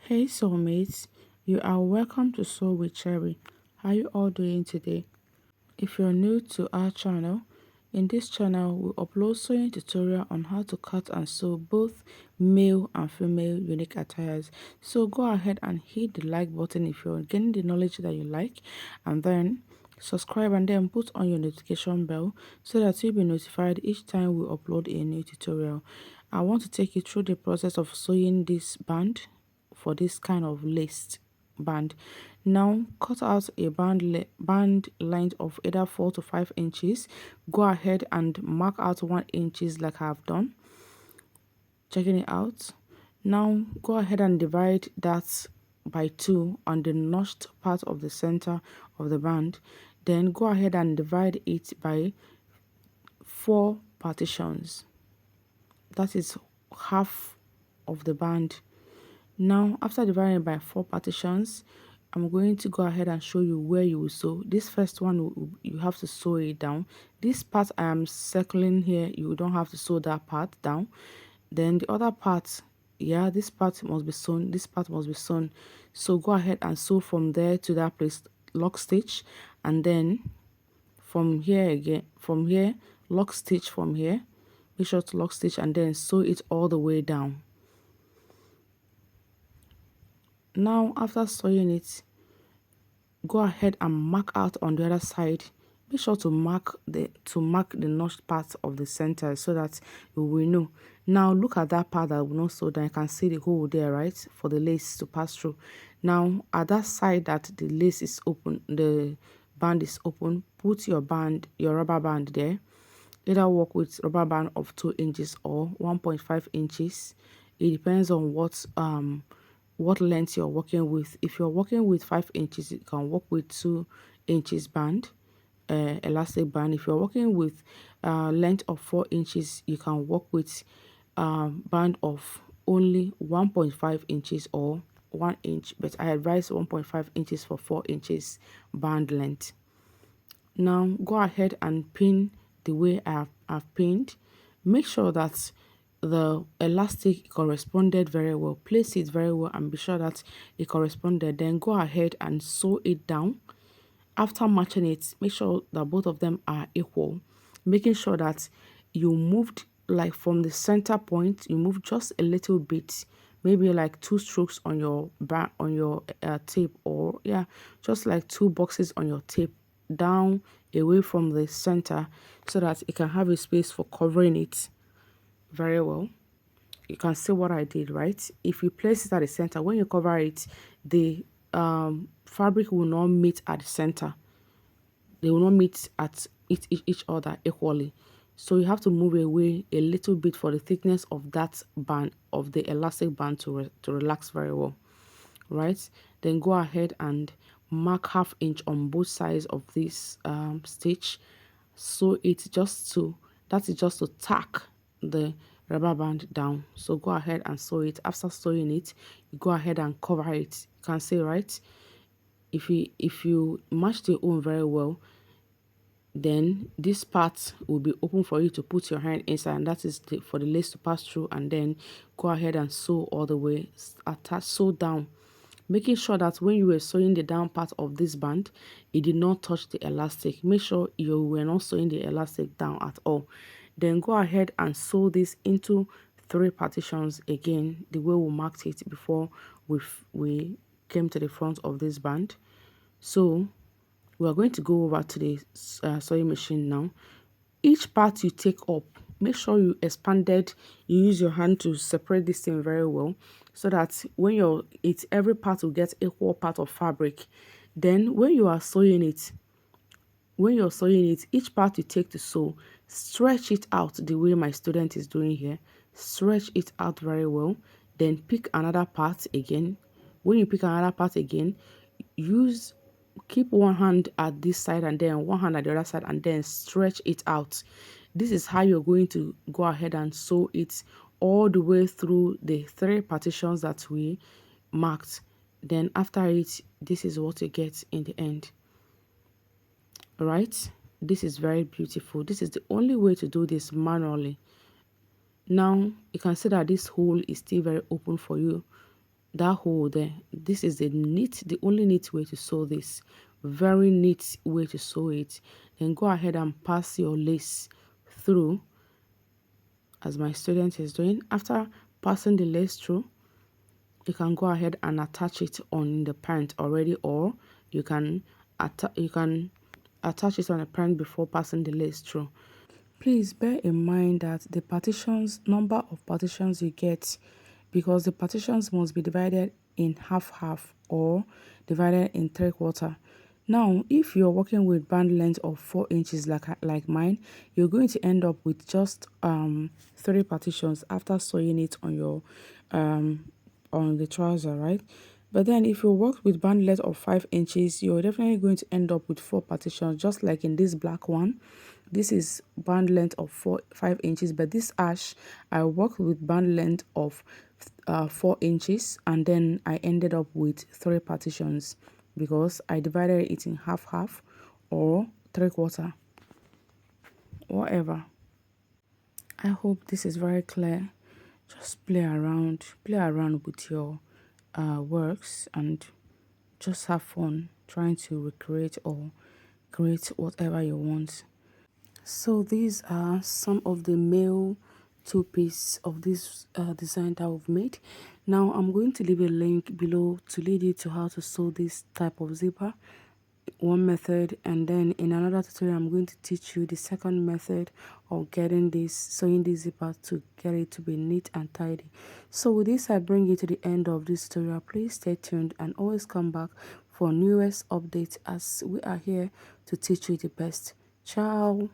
Hey soulmates, you are welcome to Soul with Cherry. How you all doing today? If you're new to our channel, in this channel we upload sewing tutorial on how to cut and sew both male and female unique attires. So go ahead and hit the like button if you're getting the knowledge that you like, and then subscribe and then put on your notification bell so that you'll be notified each time we upload a new tutorial. I want to take you through the process of sewing this band for this kind of lace band. Now cut out a band length of either 4 to 5 inches. Go ahead and mark out 1 inches like I've done. Checking it out. Now go ahead and divide that by 2 on the notched part of the center of the band. Then go ahead and divide it by 4 partitions. That is half of the band. Now, after dividing by 4 partitions, I'm going to go ahead and show you where you will sew. This first one, you have to sew it down. This part I am circling here, you don't have to sew that part down. Then the other part, yeah, this part must be sewn, this part must be sewn. So go ahead and sew from there to that place, lock stitch, and then from here again, from here, lock stitch from here. Make sure to lock stitch and then sew it all the way down. Now after sewing it, go ahead and mark out on the other side. Make sure to mark the notched part of the center so that you will know. Now look at that part that will not sew down. You can see the hole there, right, for the lace to pass through. Now at that side that the lace is open, the band is open, put your rubber band there. Either work with rubber band of 2 inches or 1.5 inches. It depends on what length you're working with. If you're working with 5 inches, you can work with 2 inches band, elastic band. If you're working with length of 4 inches, you can work with band of only 1.5 inches or 1 inch, but I advise 1.5 inches for 4 inches band length. Now go ahead and pin the way I've pinned. Make sure that the elastic corresponded very well. Place it very well and be sure that it corresponded. Then go ahead and sew it down. After matching it, make sure that both of them are equal. Making sure that you moved like from the center point, you move just a little bit, maybe like 2 strokes on your tape, or yeah, just like 2 boxes on your tape down away from the center so that it can have a space for covering it very well. You can see what I did, right? If you place it at the center, when you cover it, the fabric will not meet at the center. They will not meet at each other equally. So you have to move away a little bit for the thickness of that band, of the elastic band, to relax very well, right? Then go ahead and mark 1/2 inch on both sides of this stitch. So it's just to, that is just to tack the rubber band down. So go ahead and sew it. After sewing it, you go ahead and cover it. You can see, right? If you match the own very well, then this part will be open for you to put your hand inside, and that is for the lace to pass through. And then go ahead and sew all the way, attach, sew down, making sure that when you were sewing the down part of this band, it did not touch the elastic. Make sure you were not sewing the elastic down at all. Then go ahead and sew this into 3 partitions again, the way we marked it before we came to the front of this band. So we are going to go over to the sewing machine now. Each part you take up, make sure you expanded, you use your hand to separate this thing very well so that when every part will get equal part of fabric. Then when you are sewing it, each part you take to sew, stretch it out the way my student is doing here. Stretch it out very well. Then pick another part again. When you pick another part again, keep one hand at this side and then one hand at the other side, and then stretch it out. This is how you're going to go ahead and sew it all the way through the 3 partitions that we marked. Then after it, this is what you get in the end. All right, this is very beautiful. This is the only way to do this manually. Now you can see that this hole is still very open for you. that hole there. This is the only neat way to sew this. Very neat way to sew it. Then go ahead and pass your lace through, as my student is doing. After passing the lace through, you can go ahead and attach it on the parent already, or you can attach it on a parent before passing the lace through. Please bear in mind that the partitions, number of partitions you get, because the partitions must be divided in half or divided in 3/4. Now, if you're working with band length of 4 inches like mine, you're going to end up with just 3 partitions after sewing it on your on the trouser, right? But then if you work with band length of 5 inches, you're definitely going to end up with 4 partitions, just like in this black one. This is band length of 5 inches, but this ash, I worked with band length of 4 inches, and then I ended up with 3 partitions because I divided it in half or 3/4, whatever. I hope this is very clear. Just play around with your works and just have fun trying to recreate or create whatever you want. So these are some of the male two-piece of this design that we've made. Now I'm going to leave a link below to lead you to how to sew this type of zipper, one method, and then in another tutorial I'm going to teach you the second method of getting this, sewing this zipper to get it to be neat and tidy. So with this, I bring you to the end of this tutorial. Please stay tuned and always come back for newest updates, as we are here to teach you the best. Ciao.